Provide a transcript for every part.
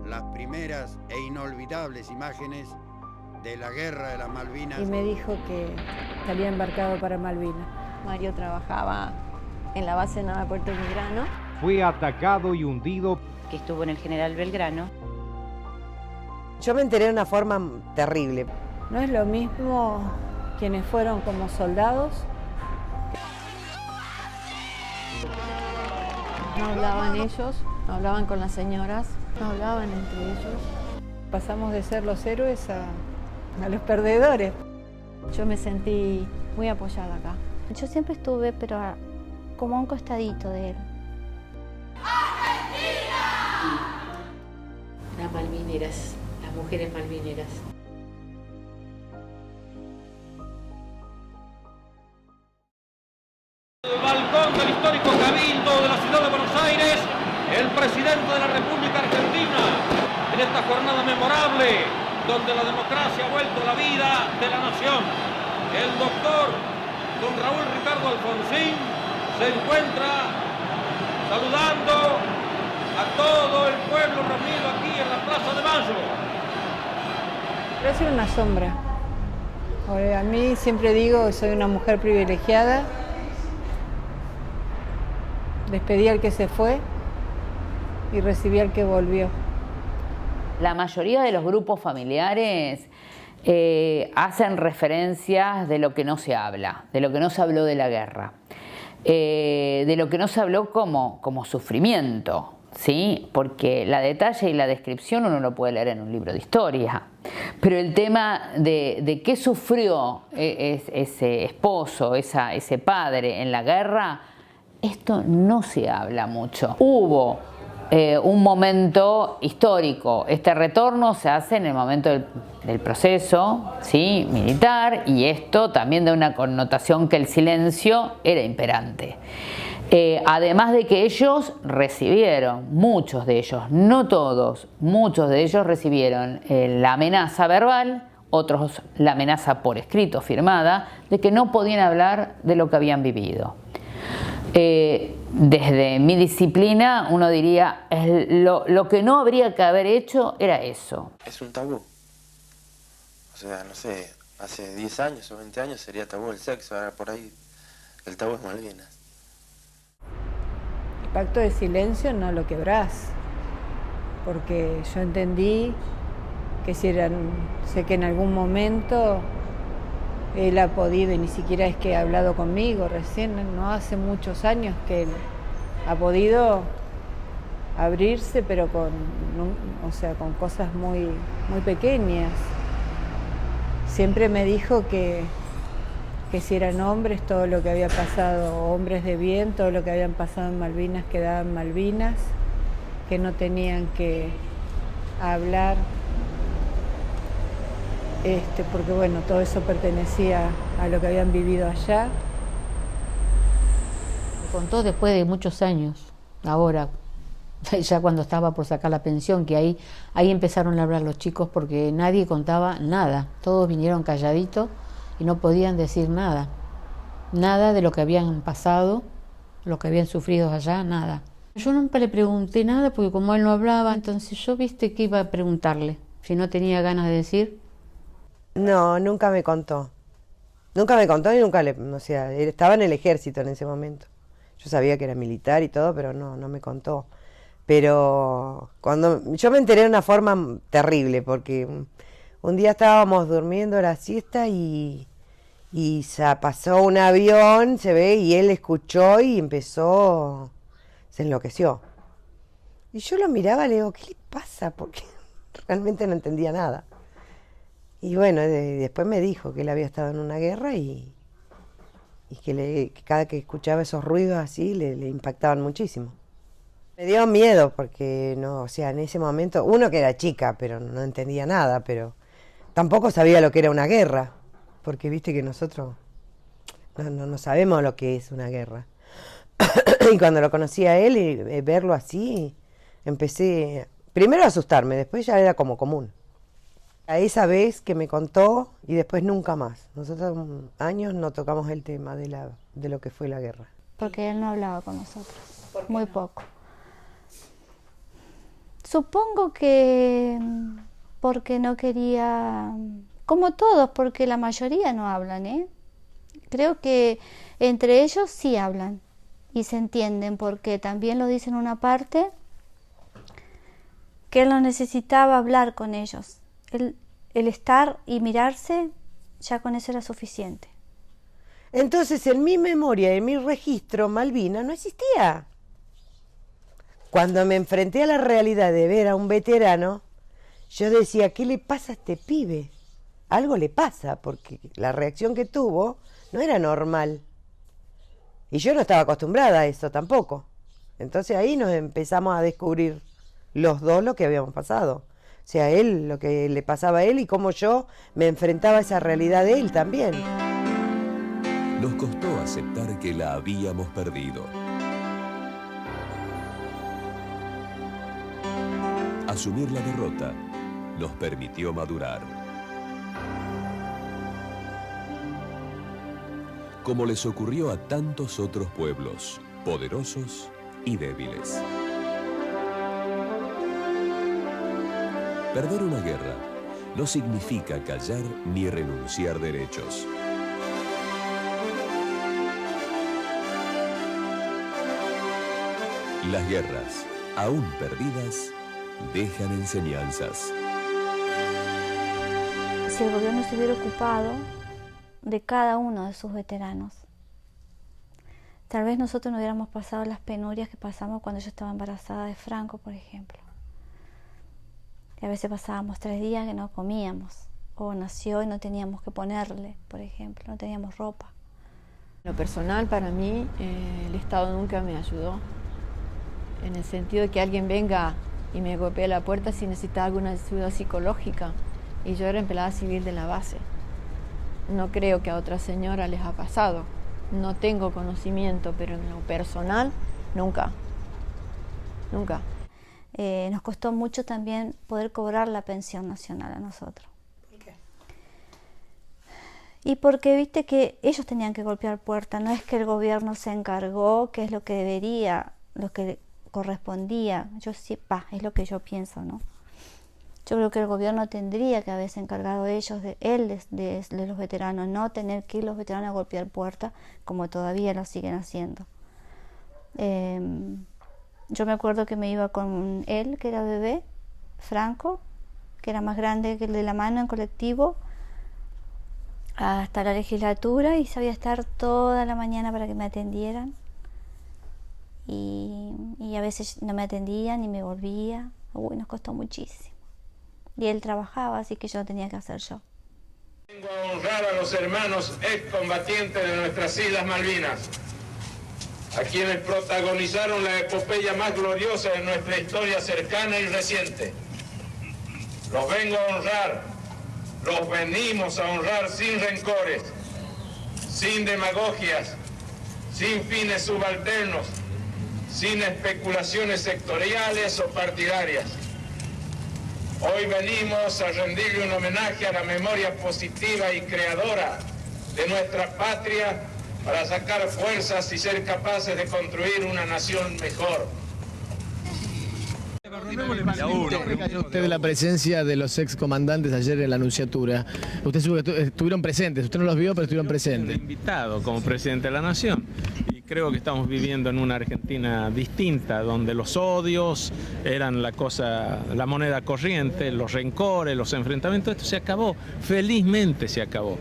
las primeras e inolvidables imágenes de la Guerra de las Malvinas. Y me dijo que salía embarcado para Malvinas. Mario trabajaba en la base de nave Puerto Belgrano. Fue atacado y hundido. Que estuvo en el General Belgrano. Yo me enteré de una forma terrible. No es lo mismo quienes fueron como soldados. No hablaban ellos, no hablaban con las señoras, no hablaban entre ellos. Pasamos de ser los héroes a los perdedores. Yo me sentí muy apoyada acá. Yo siempre estuve, pero como a un costadito de él. Las malvineras, las mujeres malvineras. El balcón del histórico Cabildo de la ciudad de Buenos Aires, el presidente de la República Argentina, en esta jornada memorable, donde la democracia ha vuelto a la vida de la nación. El doctor don Raúl Ricardo Alfonsín se encuentra saludando a todo el pueblo reunido aquí en la Plaza de Mayo. Pero ser una sombra. A mí siempre digo que soy una mujer privilegiada. Despedí al que se fue y recibí al que volvió. La mayoría de los grupos familiares hacen referencias de lo que no se habla, de lo que no se habló de la guerra, de lo que no se habló como sufrimiento, ¿sí? Porque la detalle y la descripción uno lo puede leer en un libro de historia, pero el tema de qué sufrió ese esposo, ese padre en la guerra, esto no se habla mucho. Hubo un momento histórico. Este retorno se hace en el momento del proceso, ¿sí?, militar, y esto también da una connotación que el silencio era imperante. Además de que ellos recibieron, muchos de ellos, no todos, muchos de ellos recibieron la amenaza verbal, otros la amenaza por escrito, firmada, de que no podían hablar de lo que habían vivido. Desde mi disciplina uno diría, lo que no habría que haber hecho era eso. Es un tabú. O sea, no sé, hace 10 años o 20 años sería tabú el sexo, ahora por ahí el tabú es Malvinas. El pacto de silencio no lo quebrás, porque yo entendí que sé que en algún momento él ha podido, y ni siquiera es que ha hablado conmigo recién, no hace muchos años que él ha podido abrirse, pero con cosas muy, muy pequeñas. Siempre me dijo que si eran hombres, todo lo que había pasado, hombres de bien, todo lo que habían pasado en Malvinas quedaba en Malvinas, que no tenían que hablar, porque bueno, todo eso pertenecía a lo que habían vivido allá. Me contó después de muchos años, ahora, ya cuando estaba por sacar la pensión, que ahí empezaron a hablar los chicos porque nadie contaba nada. Todos vinieron calladitos y no podían decir nada. Nada de lo que habían pasado, lo que habían sufrido allá, nada. Yo nunca le pregunté nada porque como él no hablaba, entonces yo que iba a preguntarle si no tenía ganas de decir. No, nunca me contó. Nunca me contó y nunca estaba en el ejército en ese momento. Yo sabía que era militar y todo, pero no me contó. Pero yo me enteré de una forma terrible, porque un día estábamos durmiendo la siesta y pasó un avión, se ve, y él escuchó y se enloqueció. Y yo lo miraba y le digo, ¿qué le pasa? Porque realmente no entendía nada. Y bueno, después me dijo que él había estado en una guerra y que cada que escuchaba esos ruidos así le impactaban muchísimo. Me dio miedo porque en ese momento, uno que era chica, pero no entendía nada, pero tampoco sabía lo que era una guerra, porque viste que nosotros no sabemos lo que es una guerra. Y cuando lo conocí a él y verlo así, empecé primero a asustarme, después ya era como común. A esa vez que me contó y después nunca más. Nosotros años no tocamos el tema de lo que fue la guerra. Porque él no hablaba con nosotros, muy poco. Supongo que porque no quería, como todos, porque la mayoría no hablan, ¿eh? Creo que entre ellos sí hablan y se entienden, porque también lo dicen una parte que él no necesitaba hablar con ellos. El estar y mirarse, ya con eso era suficiente. Entonces, en mi memoria, en mi registro, Malvina no existía. Cuando me enfrenté a la realidad de ver a un veterano, yo decía, ¿qué le pasa a este pibe? Algo le pasa, porque la reacción que tuvo no era normal. Y yo no estaba acostumbrada a eso tampoco. Entonces ahí nos empezamos a descubrir los dos lo que habíamos pasado. O sea, él, lo que le pasaba a él y cómo yo me enfrentaba a esa realidad de él también. Nos costó aceptar que la habíamos perdido. Asumir la derrota nos permitió madurar. Como les ocurrió a tantos otros pueblos, poderosos y débiles. Perder una guerra no significa callar ni renunciar derechos. Las guerras, aún perdidas, dejan enseñanzas. Si el gobierno se hubiera ocupado de cada uno de sus veteranos, tal vez nosotros no hubiéramos pasado las penurias que pasamos cuando yo estaba embarazada de Franco, por ejemplo. Y a veces pasábamos 3 días que no comíamos, o nació y no teníamos que ponerle, por ejemplo, no teníamos ropa. En lo personal, para mí, el Estado nunca me ayudó, en el sentido de que alguien venga y me golpee la puerta si necesitaba alguna ayuda psicológica, y yo era empleada civil de la base. No creo que a otra señora les ha pasado, no tengo conocimiento, pero en lo personal, nunca. Nos costó mucho también poder cobrar la pensión nacional a nosotros. ¿Por qué? Y porque viste que ellos tenían que golpear puertas, no es que el gobierno se encargó, que es lo que debería, lo que correspondía. Yo sí, es lo que yo pienso, ¿no? Yo creo que el gobierno tendría que haberse encargado de los veteranos, no tener que ir los veteranos a golpear puertas como todavía lo siguen haciendo. Yo me acuerdo que me iba con él, que era bebé, Franco, que era más grande que el de la mano en colectivo, hasta la legislatura, y sabía estar toda la mañana para que me atendieran. Y a veces no me atendían y me volvía. Nos costó muchísimo. Y él trabajaba, así que yo lo tenía que hacer yo. Vengo a honrar a los hermanos excombatientes de nuestras Islas Malvinas, a quienes protagonizaron la epopeya más gloriosa de nuestra historia cercana y reciente. Los vengo a honrar, los venimos a honrar sin rencores, sin demagogias, sin fines subalternos, sin especulaciones sectoriales o partidarias. Hoy venimos a rendirle un homenaje a la memoria positiva y creadora de nuestra patria para sacar fuerzas y ser capaces de construir una nación mejor. Usted de la presencia de los excomandantes ayer en la Anunciatura. Usted supo que estuvieron presentes, usted no los vio, pero estuvieron presentes. Invitado como presidente de la Nación. Y creo que estamos viviendo en una Argentina distinta, donde los odios eran la moneda corriente, los rencores, los enfrentamientos. Esto se acabó, felizmente se acabó.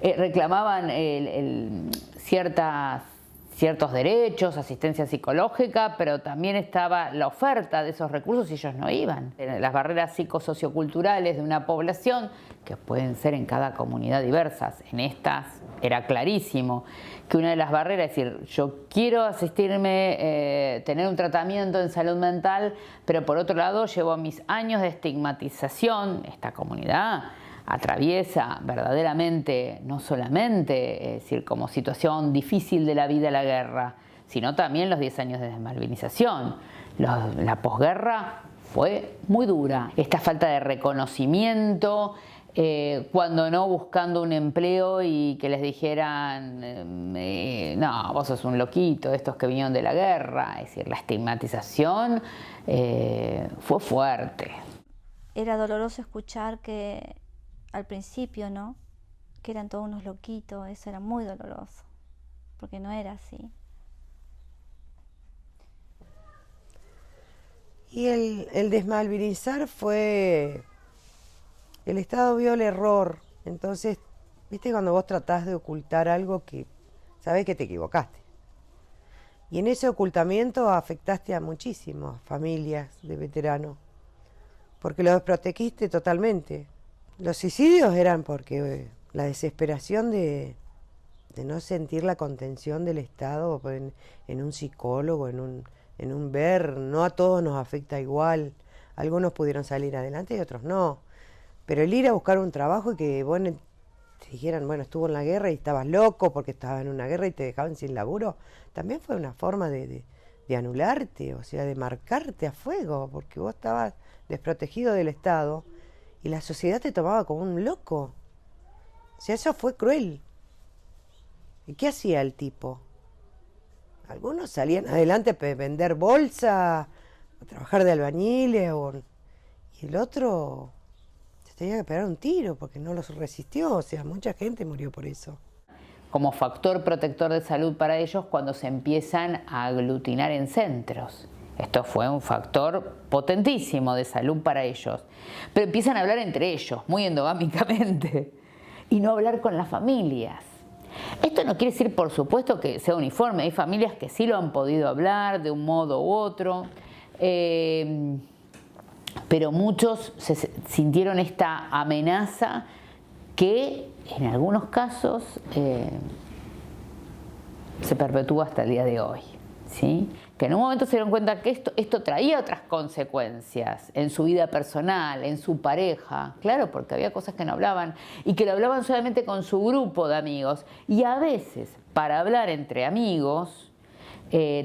Reclamaban ciertos derechos, asistencia psicológica, pero también estaba la oferta de esos recursos y ellos no iban. Las barreras psicosocioculturales de una población, que pueden ser en cada comunidad diversas, en estas era clarísimo que una de las barreras es decir, yo quiero asistirme, tener un tratamiento en salud mental, pero por otro lado llevo mis años de estigmatización, esta comunidad atraviesa verdaderamente, no solamente es decir, como situación difícil de la vida la guerra, sino también los 10 años de desmalvinización. La posguerra fue muy dura. Esta falta de reconocimiento cuando no buscando un empleo y que les dijeran, no, vos sos un loquito, estos que vinieron de la guerra. Es decir, la estigmatización fue fuerte. Era doloroso escuchar que al principio, ¿no?, que eran todos unos loquitos. Eso era muy doloroso, porque no era así. Y el desmalvinizar fue... El Estado vio el error, entonces, viste cuando vos tratás de ocultar algo que sabés que te equivocaste. Y en ese ocultamiento afectaste a muchísimas familias de veteranos, porque los desprotegiste totalmente. Los suicidios eran porque la desesperación de no sentir la contención del Estado en un psicólogo, en un ver, no a todos nos afecta igual. Algunos pudieron salir adelante y otros no. Pero el ir a buscar un trabajo y que bueno, te dijeran, bueno, estuvo en la guerra y estabas loco porque estabas en una guerra y te dejaban sin laburo, también fue una forma de anularte, o sea, de marcarte a fuego, porque vos estabas desprotegido del Estado y la sociedad te tomaba como un loco. O sea, eso fue cruel. ¿Y qué hacía el tipo? Algunos salían adelante a vender bolsa, a trabajar de albañiles, y el otro se tenía que pegar un tiro porque no los resistió. O sea, mucha gente murió por eso. Como factor protector de salud para ellos cuando se empiezan a aglutinar en centros. Esto fue un factor potentísimo de salud para ellos. Pero empiezan a hablar entre ellos, muy endogámicamente, y no hablar con las familias. Esto no quiere decir, por supuesto, que sea uniforme. Hay familias que sí lo han podido hablar de un modo u otro, pero muchos sintieron esta amenaza que en algunos casos se perpetúa hasta el día de hoy, ¿sí? Que en un momento se dieron cuenta que esto traía otras consecuencias en su vida personal, en su pareja, claro, porque había cosas que no hablaban y que lo hablaban solamente con su grupo de amigos. Y a veces, para hablar entre amigos,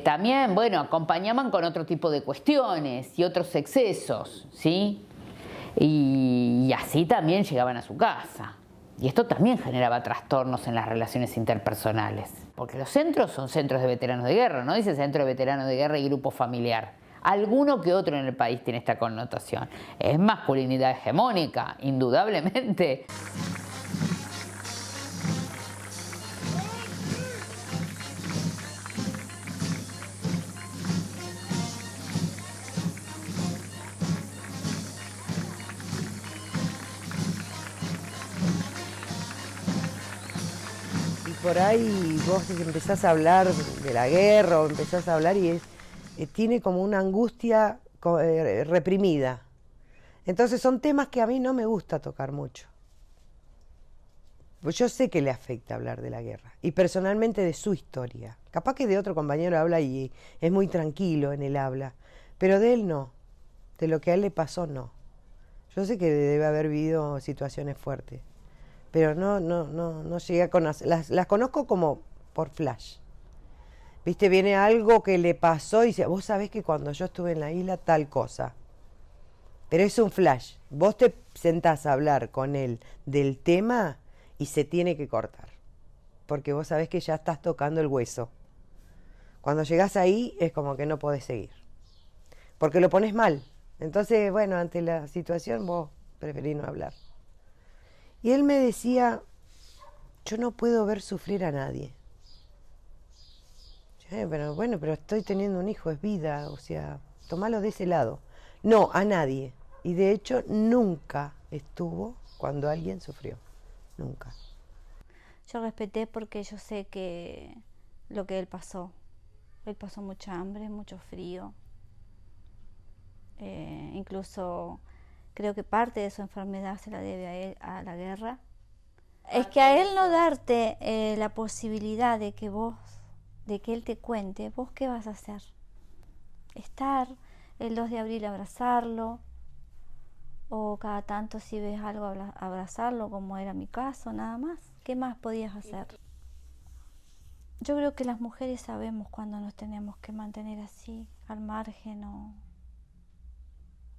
también, bueno, acompañaban con otro tipo de cuestiones y otros excesos, ¿sí? Y así también llegaban a su casa. Y esto también generaba trastornos en las relaciones interpersonales. Porque los centros son centros de veteranos de guerra, no dice centro de veteranos de guerra y grupo familiar. Alguno que otro en el país tiene esta connotación. Es masculinidad hegemónica, indudablemente. Por ahí vos empezás a hablar de la guerra o empezás a hablar y tiene como una angustia reprimida. Entonces son temas que a mí no me gusta tocar mucho. Pues yo sé que le afecta hablar de la guerra y personalmente de su historia. Capaz que de otro compañero habla y es muy tranquilo en el habla, pero de él no, de lo que a él le pasó no. Yo sé que debe haber vivido situaciones fuertes, pero no llegué a conocer, las conozco como por flash. Viste, viene algo que le pasó y dice, vos sabés que cuando yo estuve en la isla tal cosa. Pero es un flash. Vos te sentás a hablar con él del tema y se tiene que cortar. Porque vos sabés que ya estás tocando el hueso. Cuando llegás ahí es como que no podés seguir. Porque lo pones mal. Entonces, bueno, ante la situación vos preferís no hablar. Y él me decía, yo no puedo ver sufrir a nadie. Pero bueno, pero estoy teniendo un hijo, es vida, o sea, tomalo de ese lado. No, a nadie. Y de hecho nunca estuvo cuando alguien sufrió, nunca. Yo respeté porque yo sé que lo que él pasó mucha hambre, mucho frío. Incluso creo que parte de su enfermedad se la debe a él, a la guerra. Es que a él no darte la posibilidad de que él te cuente, ¿vos qué vas a hacer? Estar el 2 de abril abrazarlo, o cada tanto si ves algo abrazarlo, como era mi caso, nada más. ¿Qué más podías hacer? Yo creo que las mujeres sabemos cuando nos tenemos que mantener así, al margen o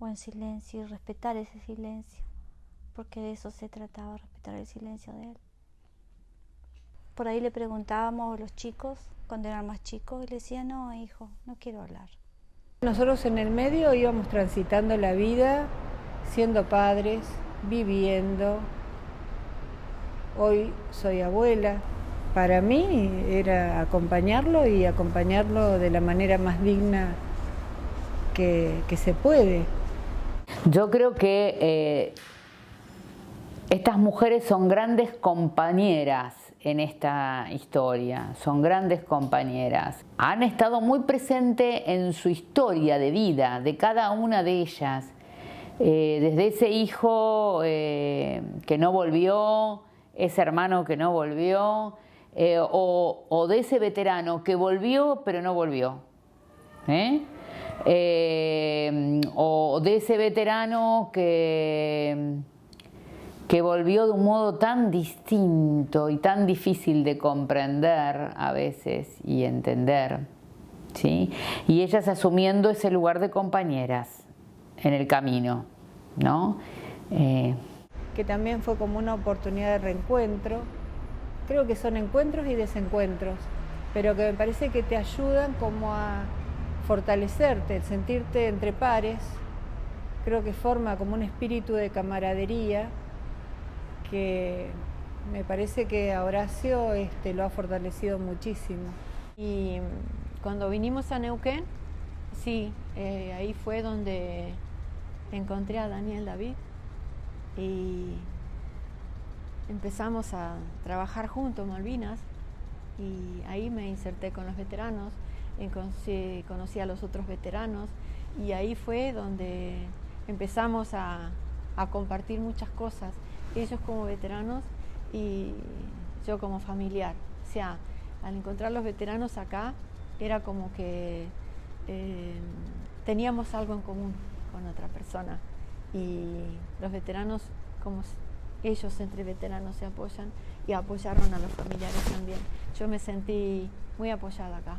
en silencio, y respetar ese silencio, porque de eso se trataba, respetar el silencio de él. Por ahí le preguntábamos a los chicos, cuando eran más chicos, y le decían, no, hijo, no quiero hablar. Nosotros en el medio íbamos transitando la vida, siendo padres, viviendo. Hoy soy abuela. Para mí era acompañarlo y acompañarlo de la manera más digna que se puede. Yo creo que estas mujeres son grandes compañeras en esta historia, son grandes compañeras. Han estado muy presentes en su historia de vida, de cada una de ellas. Desde ese hijo que no volvió, ese hermano que no volvió, o de ese veterano que volvió pero no volvió. O de ese veterano que volvió de un modo tan distinto y tan difícil de comprender a veces y entender, ¿sí? Y ellas asumiendo ese lugar de compañeras en el camino, ¿no? Que también fue como una oportunidad de reencuentro. Creo que son encuentros y desencuentros, pero que me parece que te ayudan como a fortalecerte, el sentirte entre pares. Creo que forma como un espíritu de camaradería que me parece que a Horacio lo ha fortalecido muchísimo. Y cuando vinimos a Neuquén, sí, ahí fue donde encontré a Daniel David y empezamos a trabajar juntos Malvinas, y ahí me inserté con los veteranos, conocí a los otros veteranos, y ahí fue donde empezamos a compartir muchas cosas, ellos como veteranos y yo como familiar. O sea, al encontrar los veteranos acá, era como que teníamos algo en común con otra persona, y los veteranos, como ellos entre veteranos se apoyan y apoyaron a los familiares también. Yo me sentí muy apoyada acá.